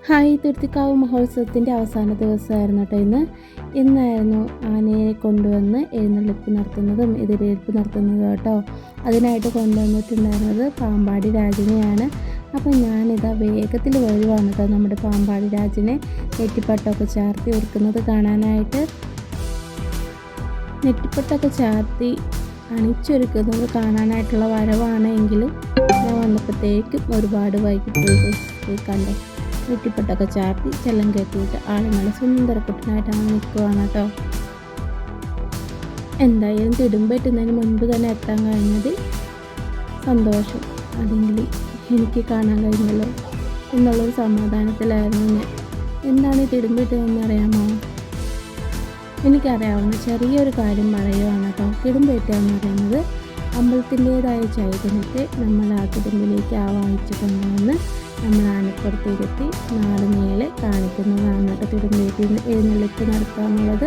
Hi, തുരുത്തിക്കാവ് മഹോത്സവത്തിൻ്റെ അവസാന ദിവസമായിരുന്നു കേട്ടോ ഇന്നായിരുന്നു ആനയെ കൊണ്ടുവന്ന് എഴുന്നള്ളിപ്പ് നടത്തുന്നതും എതിരേൽപ്പ് നടത്തുന്നതും കേട്ടോ. അതിനായിട്ട് കൊണ്ടുവന്നിട്ടുണ്ടായിരുന്നത് പാമ്പാടി രാജനെയാണ്. അപ്പം ഞാനിതാ വേഗത്തിൽ വരുവാണ് കേട്ടോ നമ്മുടെ പാമ്പാടി രാജനെ നെറ്റിപ്പട്ടമൊക്കെ ചാർത്തി ഒരുക്കുന്നത് കാണാനായിട്ട്. നെറ്റിപ്പട്ടമൊക്കെ ചാർത്തി അണിച്ചൊരുക്കുന്നത് കാണാനായിട്ടുള്ള വരവാണെങ്കിലും ഞാൻ വന്നപ്പോഴത്തേക്കും ഒരുപാട് വൈകിട്ട് കണ്ടു. നെറ്റിപ്പട്ടൊക്കെ ചാർത്തി ചെല്ലം കയറ്റിയിട്ട് ആളുകൾ സുന്ദരക്കുട്ടനായിട്ട് അങ്ങനെ നിൽക്കുവാണ് കേട്ടോ. എന്തായാലും തിടുമ്പെറ്റുന്നതിന് മുൻപ് തന്നെ എത്താൻ കഴിഞ്ഞതിൽ സന്തോഷം. അതെങ്കിലും എനിക്ക് കാണാൻ കഴിഞ്ഞല്ലോ എന്നുള്ളൊരു സമാധാനത്തിലായിരുന്നു ഞാൻ. എന്താണ് ഈ തിടുമ്പെറ്റുന്നതെന്ന് അറിയാമോ? എനിക്കറിയാവുന്ന ചെറിയൊരു കാര്യം പറയുകയാണ് കേട്ടോ. തിടുമ്പേറ്റുക എന്ന് പറയുന്നത് അമ്പലത്തിൻ്റേതായ ചൈതന്യത്തെ നമ്മൾ ആ തിടുമ്പിലേക്ക് ആവാഹിച്ചു കൊണ്ടുവന്ന് നമ്മൾ ആനപ്പുറത്തിരുത്തി നാട് മേലെ കാണിക്കുന്നതാണ് കേട്ടോ. തിടുമ്പേറ്റി എഴുന്നള്ളിപ്പ് നടത്തുക എന്നുള്ളത്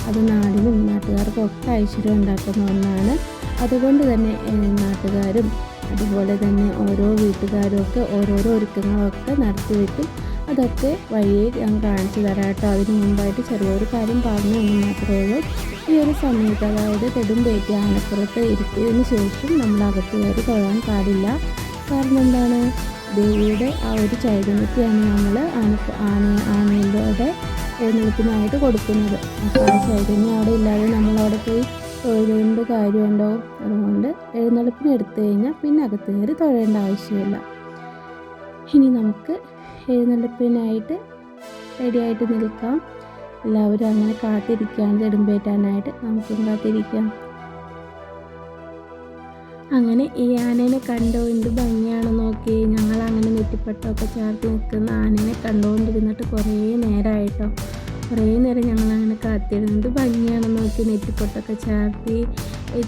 അത് നാടിനും നാട്ടുകാർക്കും ഒക്കെ ഐശ്വര്യം ഉണ്ടാക്കുന്ന ഒന്നാണ്. അതുകൊണ്ട് തന്നെ നാട്ടുകാരും അതുപോലെ തന്നെ ഓരോ വീട്ടുകാരും ഒക്കെ ഓരോരോ ഒരുക്കങ്ങളൊക്കെ നടത്തിവെക്കും. അതൊക്കെ വഴിയെ ഞാൻ കാണിച്ചു തരാം കേട്ടോ. അതിന് മുമ്പായിട്ട് ചെറിയൊരു കാര്യം പറഞ്ഞു എന്ന് മാത്രമേ ഉള്ളൂ. ഈ ഒരു സമയത്ത്, അതായത് തിടുമ്പേറ്റി ആനപ്പുറത്ത് ഇരുത്തിയതിന് ശേഷം നമ്മൾ അകത്ത് കയറി തൊഴാൻ പാടില്ല. കാരണം എന്താണ്? ദേവിയുടെ ആ ഒരു ചൈതന്യത്തെയാണ് നമ്മൾ ആനയിലൂടെ എഴുന്നള്ളിപ്പിനായിട്ട് കൊടുക്കുന്നത്. അപ്പോൾ ആ ചൈതന്യം അവിടെ ഇല്ലാതെ നമ്മളവിടെ പോയി തൊഴുതുകൊണ്ട് കാര്യമുണ്ടോ? അതുകൊണ്ട് എഴുന്നള്ളിപ്പിന് എടുത്തു കഴിഞ്ഞാൽ പിന്നെ അകത്ത് കയറി തൊഴേണ്ട ആവശ്യമില്ല. ഇനി നമുക്ക് എഴുന്നള്ളിപ്പിനായിട്ട് റെഡിയായിട്ട് നിൽക്കാം. എല്ലാവരും അങ്ങനെ കാത്തിരിക്കുകയാണ് തിടുമ്പേറ്റാനായിട്ട്. നമുക്കും കാത്തിരിക്കാം. അങ്ങനെ ഈ ആനേനെ കണ്ടോ, എന്ത് ഭംഗിയാണ് നോക്കി. ഞങ്ങൾ അങ്ങനെ നെറ്റിപ്പട്ടമൊക്കെ ചാർത്തി നിൽക്കുന്ന ആനേനെ കണ്ടുകൊണ്ടിരുന്നിട്ട് കുറേ നേരമായിട്ടോ. കുറേ നേരം ഞങ്ങളങ്ങനെ കാത്തിരുന്നത്. ഭംഗിയാണ് നോക്കി. നെറ്റിപ്പൊട്ടൊക്കെ ചാർത്തി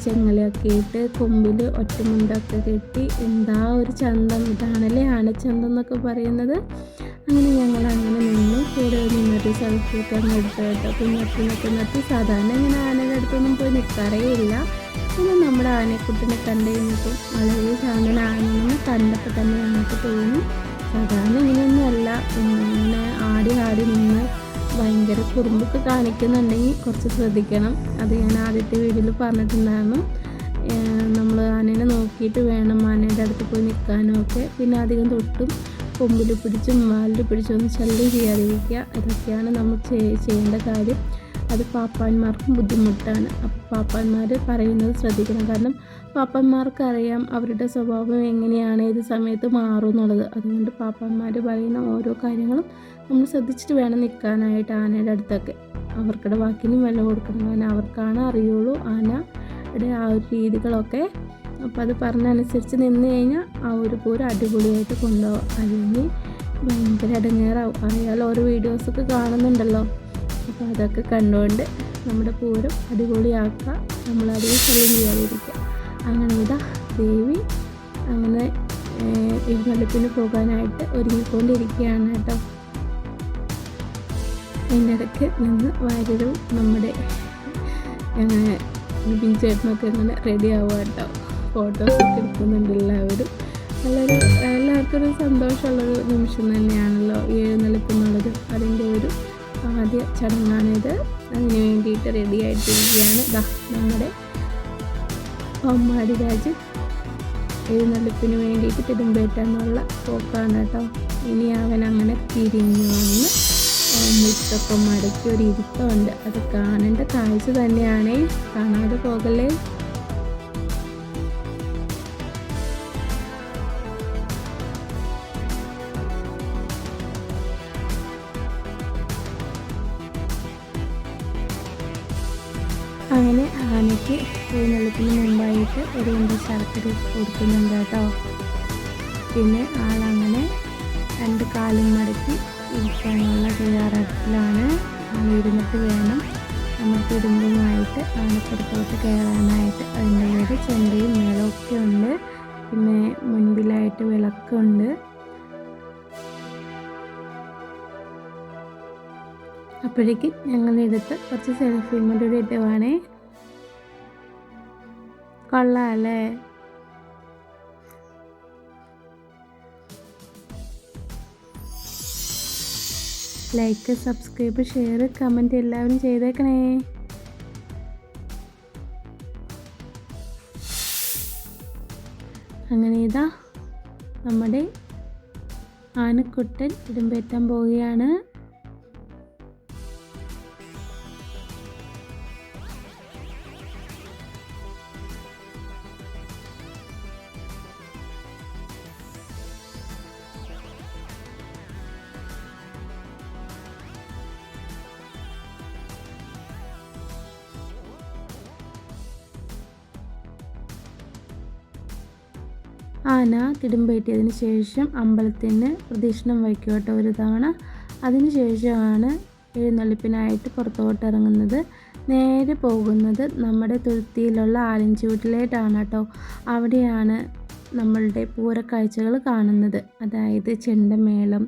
ചെങ്ങലയൊക്കെ ഇട്ട് കൊമ്പിൽ ഒറ്റമുണ്ടൊക്കെ കെട്ടി എന്താ ഒരു ചന്തം. ഇതാണല്ലേ ആനച്ചന്തം എന്നൊക്കെ പറയുന്നത്. അങ്ങനെ ഞങ്ങളങ്ങനെ നിന്ന് കൂടെ നിന്നൊരു സെൽഫിയൊക്കെ അങ്ങ് എടുത്തു കേട്ടോ. പിന്നെ നിർത്തി. സാധാരണ ഇങ്ങനെ ആനയുടെ അടുത്തൊന്നും പോയി നിൽക്കാറേ ഇല്ല. പിന്നെ നമ്മുടെ ആനക്കുട്ടിനെ കണ്ടു കഴിഞ്ഞപ്പോൾ വളരെ ശാന്തനാണെന്ന് കണ്ടപ്പോൾ തന്നെ ഞങ്ങൾക്ക് തോന്നി. സാധാരണ ഇങ്ങനെയൊന്നും അല്ല, ഇങ്ങനെ ആടി നിന്ന് ഭയങ്കര കുറുമ്പൊക്കെ കാണിക്കുന്നുണ്ടെങ്കിൽ കുറച്ച് ശ്രദ്ധിക്കണം. അത് ഞാൻ ആദ്യത്തെ വീഡിയോയിൽ പറഞ്ഞിട്ടുണ്ടായിരുന്നു. നമ്മൾ ആനേനെ നോക്കിയിട്ട് വേണം ആനയുടെ അടുത്ത് പോയി നിൽക്കാനും ഒക്കെ. പിന്നെ അധികം തൊട്ടും കൊമ്പിൽ പിടിച്ചും വാലിൽ പിടിച്ചും ഒന്നും ശല്യം ചെയ്യാതിരിക്കുക. ഇതൊക്കെയാണ് നമ്മൾ ചെയ്യേണ്ട കാര്യം. അത് പാപ്പാന്മാർക്കും ബുദ്ധിമുട്ടാണ്. അപ്പോൾ പാപ്പാന്മാർ പറയുന്നത് ശ്രദ്ധിക്കണം. കാരണം പാപ്പാന്മാർക്കറിയാം അവരുടെ സ്വഭാവം എങ്ങനെയാണ്, ഏത് സമയത്ത് മാറും എന്നുള്ളത്. അതുകൊണ്ട് പാപ്പാന്മാർ പറയുന്ന ഓരോ കാര്യങ്ങളും നമ്മൾ ശ്രദ്ധിച്ചിട്ട് വേണം നിൽക്കാനായിട്ട് ആനയുടെ അടുത്തൊക്കെ. അവർക്കുടെ വാക്കിനും വില കൊടുക്കണം. കാരണം അവർക്കാണ് അറിയുള്ളൂ ആനയുടെ ആ ഒരു രീതികളൊക്കെ. അപ്പോൾ അത് പറഞ്ഞനുസരിച്ച് നിന്ന് കഴിഞ്ഞാൽ ആ ഒരു പൂരം അടിപൊളിയായിട്ട് കൊണ്ടുപോകും. അല്ലെങ്കിൽ ഭയങ്കര ഇടങ്ങേറാവും. അറിയാലോ, ഓരോ വീഡിയോസൊക്കെ കാണുന്നുണ്ടല്ലോ. അപ്പോൾ അതൊക്കെ കണ്ടുകൊണ്ട് നമ്മുടെ പൂരം അടിപൊളിയാക്കുക. നമ്മളധികം ശല്യം ചെയ്യാതിരിക്കുക. അങ്ങനെ ഇതാ ദേവി അങ്ങനെ എഴുന്നള്ളിപ്പിന് പോകാനായിട്ട് ഒരുങ്ങിക്കൊണ്ടിരിക്കുകയാണ് കേട്ടോ. അതിൻ്റെ ഇടയ്ക്ക് നിന്ന് വാര്യരും നമ്മുടെ ചേട്ടനൊക്കെ ഇങ്ങനെ റെഡി ആവുക കേട്ടോ. ഫോട്ടോസൊക്കെ എടുക്കുന്നുണ്ട് എല്ലാവരും. എല്ലാവർക്കും ഒരു സന്തോഷമുള്ളൊരു നിമിഷം തന്നെയാണല്ലോ ഈ എഴുന്നള്ളിപ്പ് എന്നുള്ളത്. അതിൻ്റെ ഒരു ആദ്യ ചടങ്ങാണിത്. അതിന് വേണ്ടിയിട്ട് റെഡി ആയിട്ടിരിക്കുകയാണ് നമ്മുടെ പാമ്പാടി രാജൻ. എഴുന്നള്ളിപ്പിന് വേണ്ടിയിട്ട് തിടുമ്പേറ്റാനുള്ള പോക്കാണ് കേട്ടോ. ഇനി അവൻ അങ്ങനെ തിരിഞ്ഞു വന്ന് മുറ്റൊക്കെ മടക്കി ഒരു ഇരുത്തമുണ്ട്. അത് കാണേണ്ട കാഴ്ച തന്നെയാണേ. കാണാതെ പോകല്ലേ. അങ്ങനെ ആനയ്ക്ക് എഴുന്നള്ളിപ്പിന് മുമ്പായിട്ട് ഒരു ശർക്കര കൊടുക്കുന്നുണ്ട് കേട്ടോ. പിന്നെ ആളങ്ങനെ രണ്ട് കാലും മടക്കി ഇരിക്കാനുള്ള തയ്യാറെടുപ്പിലാണ്. ഇരുന്നിട്ട് വേണം നമ്മൾ തിടുമ്പുമായിട്ട് ആനപ്പുറത്തോട്ട് കയറാനായിട്ട്. അതിൻ്റെ കൂടെ ചെണ്ടയും മേളമൊക്കെ ഉണ്ട്. പിന്നെ മുൻപിലായിട്ട് വിളക്കുണ്ട്. അപ്പോഴേക്കും ഞങ്ങളെടുത്ത് കുറച്ച് സെൽഫിയും കൂടി ഇട്ടുവാണേ. കൊള്ളാമല്ലേ? ലൈക്ക്, സബ്സ്ക്രൈബ്, ഷെയർ, കമൻറ്റ് എല്ലാവരും ചെയ്തേക്കണേ. അങ്ങനെ ഇതാ നമ്മുടെ ആനക്കുട്ടൻ ഇടുമ്പേറ്റാൻ പോവുകയാണ്. ആന തിടുമ്പേറ്റിയതിന് ശേഷം അമ്പലത്തിന് പ്രദക്ഷിണം വയ്ക്കും കേട്ടോ ഒരു തവണ. അതിന് ശേഷമാണ് എഴുന്നള്ളിപ്പിനായിട്ട് പുറത്തോട്ട് ഇറങ്ങുന്നത്. നേരെ പോകുന്നത് നമ്മുടെ തുരുത്തിയിലുള്ള ആലിൻചൂട്ടിലേട്ടാണ് കേട്ടോ. അവിടെയാണ് നമ്മളുടെ പൂരക്കാഴ്ചകൾ കാണുന്നത്. അതായത് ചെണ്ടമേളം,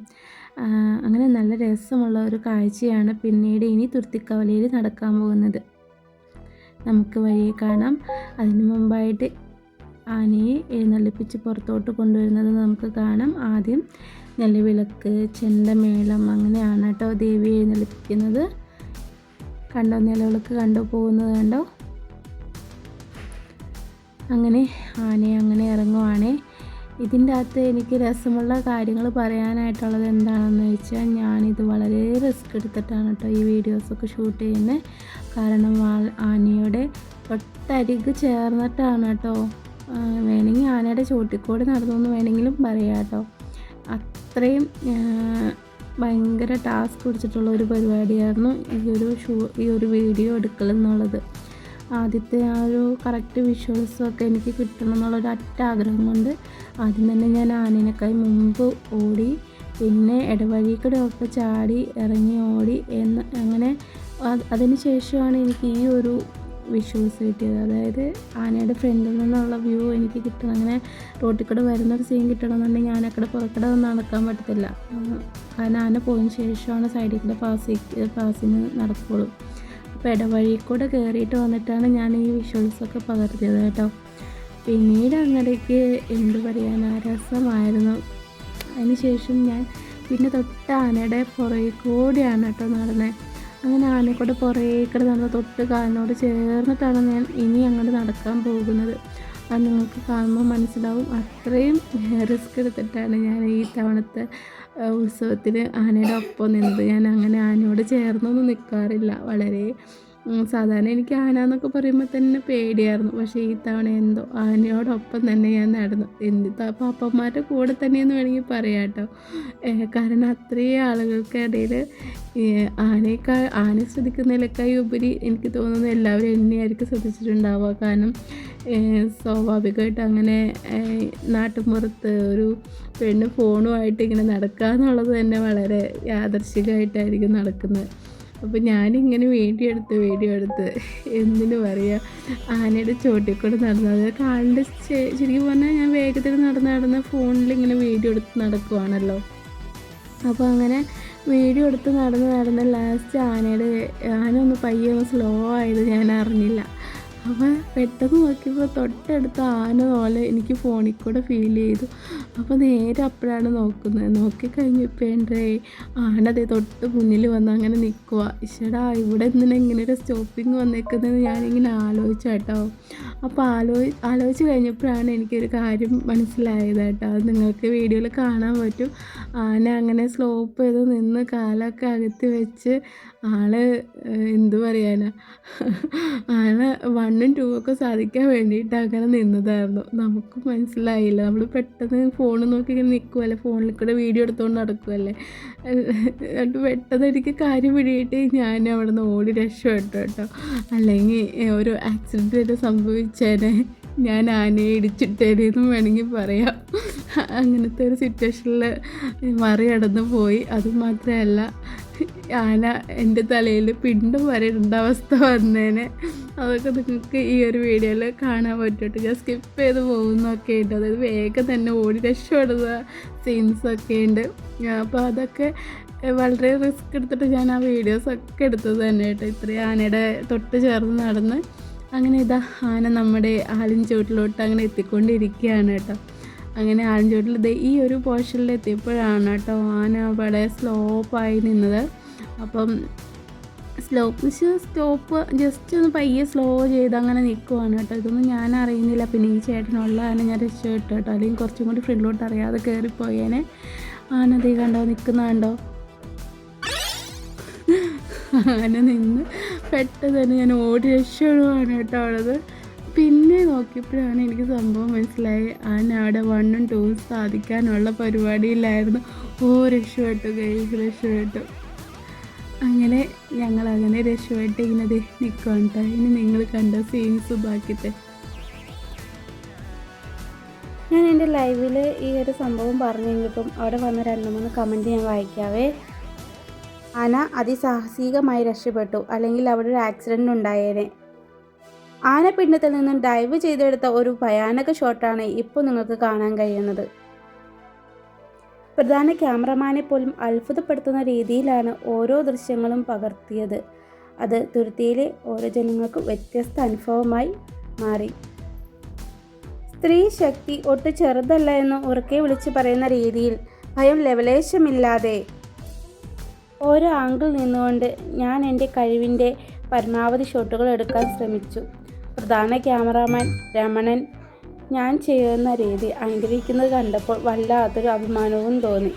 അങ്ങനെ നല്ല രസമുള്ള ഒരു കാഴ്ചയാണ് പിന്നീട് ഇനി തുരുത്തിക്കവലയിൽ നടക്കാൻ പോകുന്നത്. നമുക്ക് വഴിയെ കാണാം. അതിന് മുമ്പായിട്ട് ആനയെ എഴുന്നള്ളിപ്പിച്ച് പുറത്തോട്ട് കൊണ്ടുവരുന്നത് നമുക്ക് കാണാം. ആദ്യം നെല്ലിവിളക്ക്, ചെണ്ടമേളം, അങ്ങനെയാണ് കേട്ടോ ദേവി എഴുന്നള്ളിപ്പിക്കുന്നത്. കണ്ടോ, നിലവിളക്ക് കണ്ടോ പോകുന്നത് കണ്ടോ. അങ്ങനെ ആനയെ അങ്ങനെ ഇറങ്ങുവാണേ. ഇതിൻ്റെ അകത്ത് എനിക്ക് രസമുള്ള കാര്യങ്ങൾ പറയാനായിട്ടുള്ളത് എന്താണെന്ന് വെച്ചാൽ, ഞാനിത് വളരെ റിസ്ക് എടുത്തിട്ടാണ് കേട്ടോ ഈ വീഡിയോസൊക്കെ ഷൂട്ട് ചെയ്യുന്നത്. കാരണം ആനയുടെ തൊട്ടരിക് ചേർന്നിട്ടാണ് കേട്ടോ. വേണമെങ്കിൽ ആനയുടെ ചോട്ടിക്കൂടെ നടന്നു എന്ന് വേണമെങ്കിലും പറയാം കേട്ടോ. അത്രയും ഭയങ്കര ടാസ്ക് പിടിച്ചിട്ടുള്ള ഒരു പരിപാടിയായിരുന്നു ഈ ഒരു വീഡിയോ എടുക്കലെന്നുള്ളത്. ആദ്യത്തെ ആ ഒരു കറക്റ്റ് വിഷ്വൽസൊക്കെ എനിക്ക് കിട്ടണം എന്നുള്ളൊരു ആഗ്രഹം കൊണ്ട് ആദ്യം തന്നെ ഞാൻ ആനേനേക്കായി മുമ്പ് ഓടി, പിന്നെ ഇടവഴിക്കൂടെ ഒക്കെ ചാടി ഇറങ്ങി ഓടി അങ്ങനെ അതിന് ശേഷമാണ് എനിക്ക് ഈ ഒരു വിഷ്വൽസ് കിട്ടിയത്. അതായത് ആനയുടെ ഫ്രണ്ടിൽ നിന്നുള്ള വ്യൂ എനിക്ക് കിട്ടണം. അങ്ങനെ റോട്ടിൽ കൂടെ വരുന്നൊരു സീൻ കിട്ടണമെന്നുണ്ടെങ്കിൽ ആനക്കടെ പുറക്കടെ ഒന്നും നടക്കാൻ പറ്റത്തില്ല. കാരണം ആന പോയതിന് ശേഷമാണ് സൈഡിൽ കൂടെ പാസിന് നടക്കുള്ളൂ. അപ്പോൾ ഇടവഴി കൂടെ കയറിയിട്ട് വന്നിട്ടാണ് ഞാൻ ഈ വിഷ്വൽസൊക്കെ പകർത്തിയത് കേട്ടോ. പിന്നീട് അങ്ങടേക്ക് എന്ത് പറയാനാ, രസമായിരുന്നു. അതിന് ശേഷം ഞാൻ പിന്നെ തൊട്ട് ആനയുടെ പുറകെ കൂടിയാണ് കേട്ടോ നടന്നത്. അങ്ങനെ ആനക്കൂടെ പുറകേക്കടെ നടന്ന് തൊട്ട് കാലിനോട് ചേർന്നിട്ടാണ് ഞാൻ ഇനി അങ്ങോട്ട് നടക്കാൻ പോകുന്നത്. അത് നിങ്ങൾക്ക് കാണുമ്പോൾ മനസ്സിലാവും. അത്രയും റിസ്ക് എടുത്തിട്ടാണ് ഞാൻ ഈ തവണത്തെ ഉത്സവത്തിന് ആനയുടെ ഒപ്പം നിന്നത്. ഞാൻ അങ്ങനെ ആനയോട് ചേർന്നൊന്നും നിൽക്കാറില്ല. വളരെ സാധാരണ എനിക്ക് ആന എന്നൊക്കെ പറയുമ്പോൾ തന്നെ പേടിയായിരുന്നു. പക്ഷേ ഈ തവണ എന്തോ ആനയോടൊപ്പം തന്നെ ഞാൻ നടന്നു. എന്നിട്ട് പാപ്പന്മാരുടെ കൂടെ തന്നെയെന്ന് വേണമെങ്കിൽ പറയാം കേട്ടോ. കാരണം അത്രയും ആളുകൾക്കിടയിൽ ആനയെ ശ്രദ്ധിക്കുന്നതിലേക്കായി ഉപരി എനിക്ക് തോന്നുന്നു എല്ലാവരും എന്നെയായിരിക്കും ശ്രദ്ധിച്ചിട്ടുണ്ടാവുക. കാരണം സ്വാഭാവികമായിട്ട് അങ്ങനെ നാട്ടുമ്പുറത്ത് ഒരു പെണ്ണ് ഫോണുമായിട്ട് ഇങ്ങനെ നടക്കുക എന്നുള്ളത് തന്നെ വളരെ യാദർശികമായിട്ടായിരിക്കും നടക്കുന്നത്. അപ്പോൾ ഞാനിങ്ങനെ വീഡിയോ എടുത്ത് എന്തിനു പറയുക, ആനയുടെ ചോട്ടിക്കൂടെ നടന്നത് കാലിൻ്റെ ശരിക്കും പറഞ്ഞാൽ ഞാൻ വേഗത്തിൽ നടന്ന് ഫോണിൽ ഇങ്ങനെ വീഡിയോ എടുത്ത് നടക്കുവാണല്ലോ. അപ്പോൾ അങ്ങനെ വീഡിയോ എടുത്ത് നടന്ന് ലാസ്റ്റ് ആന ഒന്ന് പയ്യെ സ്ലോ ആയത് ഞാൻ അറിഞ്ഞില്ല. അപ്പോൾ പെട്ടെന്ന് നോക്കിയപ്പോൾ തൊട്ടടുത്ത ആന പോലെ എനിക്ക് ഫോണിൽ കൂടെ ഫീൽ ചെയ്തു. അപ്പോൾ നേരെ അപ്പോഴാണ് നോക്കിക്കഴിഞ്ഞപ്പോഴേ ആനതേ തൊട്ട് മുന്നിൽ വന്ന് അങ്ങനെ നിൽക്കുക. ഈശ്വടാ, ഇവിടെ എന്തിനാ ഇങ്ങനെ ഒരു സ്റ്റോപ്പിങ് വന്നേക്കുന്നതെന്ന് ഞാനിങ്ങനെ ആലോചിച്ചു കേട്ടോ. അപ്പോൾ ആലോചിച്ച് കഴിഞ്ഞപ്പോഴാണ് എനിക്കൊരു കാര്യം മനസ്സിലായത് കേട്ടോ. അത് നിങ്ങൾക്ക് വീഡിയോയിൽ കാണാൻ പറ്റും. ആന അങ്ങനെ സ്ലോപ്പ് ചെയ്ത് നിന്ന് കാലൊക്കെ അകത്തി വെച്ച് എന്തു പറയാനാ, ആന 1ഉം 2ഒക്കെ സാധിക്കാൻ വേണ്ടിയിട്ട് അങ്ങനെ നിന്നതായിരുന്നു. നമുക്ക് മനസ്സിലായില്ല. നമ്മൾ പെട്ടെന്ന് ഫോൺ നോക്കി ഇങ്ങനെ നിൽക്കുമല്ലേ, ഫോണിൽ കൂടെ വീഡിയോ എടുത്തുകൊണ്ട് നടക്കുമല്ലേ. എന്നിട്ട് പെട്ടെന്ന് എനിക്ക് കാര്യം പിടിയിട്ട് ഞാൻ അവിടെ നിന്ന് ഓടി രക്ഷപ്പെട്ടു കേട്ടോ. അല്ലെങ്കിൽ ഒരു ആക്സിഡൻറ്റ് സംഭവിച്ചേനെ, ഞാൻ ആനയെ ഇടിച്ചിട്ടേനെന്നും വേണമെങ്കിൽ പറയാം. അങ്ങനത്തെ ഒരു സിറ്റുവേഷനിൽ മറികടന്ന് പോയി. അതുമാത്രമല്ല, ആന എൻ്റെ തലയിൽ പിണ്ടും വരേണ്ട അവസ്ഥ വന്നേനെ. അതൊക്കെ നിങ്ങൾക്ക് ഈ ഒരു വീഡിയോയിൽ കാണാൻ പറ്റും. ഞാൻ സ്കിപ്പ് ചെയ്ത് പോകുന്നൊക്കെ ഉണ്ട്. അതായത് വേഗം തന്നെ ഓടി രക്ഷപ്പെടുന്ന സീൻസൊക്കെ ഉണ്ട്. അപ്പോൾ അതൊക്കെ വളരെ റിസ്ക് എടുത്തിട്ട് ഞാൻ ആ വീഡിയോസൊക്കെ എടുത്തത് തന്നെ കേട്ടോ. ഇത്രയും ആനയുടെ തൊട്ട് ചേർന്ന് നടന്ന് അങ്ങനെ ഇതാ ആന നമ്മുടെ ആലിൻ ചുവട്ടിലോട്ട് അങ്ങനെ എത്തിക്കൊണ്ടിരിക്കുകയാണ് കേട്ടോ. അങ്ങനെ ആനച്ചൂട്ടിൽ ഈ ഒരു പോർഷനിലെത്തിയപ്പോഴാണ് കേട്ടോ ആന അവിടെ സ്ലോപ്പായി നിന്നത്. അപ്പം സ്റ്റോപ്പ് ജസ്റ്റ് ഒന്ന് പയ്യെ സ്ലോ ചെയ്ത് അങ്ങനെ നിൽക്കുവാണ് കേട്ടോ. ഇതൊന്നും ഞാൻ അറിയുന്നില്ല. പിന്നെ ഈ ചേട്ടനുള്ള ആന ഞാൻ രക്ഷപ്പെട്ടു കേട്ടോ, അല്ലെങ്കിൽ കുറച്ചും കൂടി ഫ്രണ്ടിലോട്ട് അറിയാതെ കയറിപ്പോയേനെ. ആന തീ കണ്ടോ നിൽക്കുന്ന കണ്ടോ, ആന നിന്ന് പെട്ടെന്ന് തന്നെ ഞാൻ ഓടി രക്ഷപ്പെടുവാണ് കേട്ടോ ഉള്ളത്. പിന്നെ നോക്കിയപ്പോഴാണ് എനിക്ക് സംഭവം മനസ്സിലായി, ആന അവിടെ 1ഉം 2ഉം സാധിക്കാനുള്ള പരിപാടിയിലായിരുന്നു. രക്ഷപ്പെട്ടു ഗൈസ്, രക്ഷപ്പെട്ടു. അങ്ങനെ ഞങ്ങളങ്ങനെ രക്ഷപ്പെട്ട് ഇങ്ങനെ നിൽക്കുകയാണ് കേട്ടോ. ഇനി നിങ്ങൾ കണ്ട സീൻസ് ബാക്കിയിട്ട് ഞാൻ എൻ്റെ ലൈവിൽ ഈ ഒരു സംഭവം പറഞ്ഞെങ്കിലും അവിടെ വന്ന 2-3 കമൻറ്റ് ഞാൻ വായിക്കാവേ. ആന അതിസാഹസികമായി രക്ഷപ്പെട്ടു, അല്ലെങ്കിൽ അവിടെ ഒരു ആക്സിഡൻറ്റ് ഉണ്ടായേനെ. ആനപ്പിണ്ടത്തിൽ നിന്നും ഡൈവ് ചെയ്തെടുത്ത ഒരു ഭയാനക ഷോട്ടാണ് ഇപ്പോൾ നിങ്ങൾക്ക് കാണാൻ കഴിയുന്നത്. പ്രധാന ക്യാമറമാനെ പോലും അത്ഭുതപ്പെടുത്തുന്ന രീതിയിലാണ് ഓരോ ദൃശ്യങ്ങളും പകർത്തിയത്. അത് തുരുത്തിയിലെ ഓരോ ജനങ്ങൾക്കും വ്യത്യസ്ത അനുഭവമായി മാറി. സ്ത്രീ ശക്തി ഒട്ടും ചെറുതല്ല എന്ന് ഉറക്കെ വിളിച്ചു പറയുന്ന രീതിയിൽ ഭയം ലെവലേശമില്ലാതെ ഓരോ ആംഗിൾ നിന്നുകൊണ്ട് ഞാൻ എൻ്റെ കഴിവിൻ്റെ പരമാവധി ഷോട്ടുകൾ എടുക്കാൻ ശ്രമിച്ചു. പ്രധാന ക്യാമറാമാൻ രമണൻ ഞാൻ ചെയ്യുന്ന രീതി അനുകരിക്കുന്നത് കണ്ടപ്പോൾ വല്ലാത്തൊരു അഭിമാനവും തോന്നി.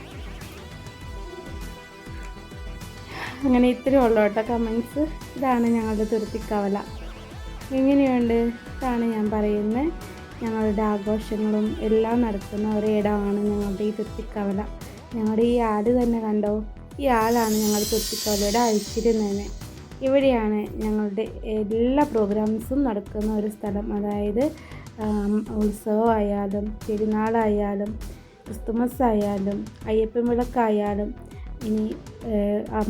അങ്ങനെ ഇത്രയേ ഉള്ളൂ കേട്ടോ കമൻസ്. ഇതാണ് ഞങ്ങളുടെ തുരുത്തിക്കവല. എങ്ങനെയുണ്ട്? ഇതാണ് ഞാൻ പറയുന്നത്. ഞങ്ങളുടെ ആഘോഷങ്ങളും എല്ലാം നടത്തുന്ന ഒരിടമാണ് ഞങ്ങളുടെ ഈ തുരുത്തിക്കവല. ഞങ്ങളുടെ ഈ ആട് തന്നെ കണ്ടോ, ഈ ആളാണ് ഞങ്ങളുടെ തുരുത്തിക്കവലയുടെ ഐശ്വര്യം തന്നെ. ഇവിടെയാണ് ഞങ്ങളുടെ എല്ലാ പ്രോഗ്രാംസും നടക്കുന്ന ഒരു സ്ഥലം. അതായത് ഉത്സവമായാലും പെരുന്നാളായാലും ക്രിസ്തുമസ് ആയാലും അയ്യപ്പൻ വിളക്കായാലും ഇനി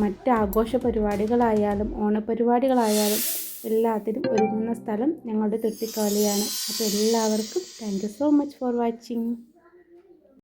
മറ്റ് ആഘോഷ പരിപാടികളായാലും ഓണപരിപാടികളായാലും എല്ലാത്തിനും ഒരുങ്ങുന്ന സ്ഥലം ഞങ്ങളുടെ തുരുത്തിക്കവലയാണ്. അപ്പോൾ എല്ലാവർക്കും thank you so much for watching.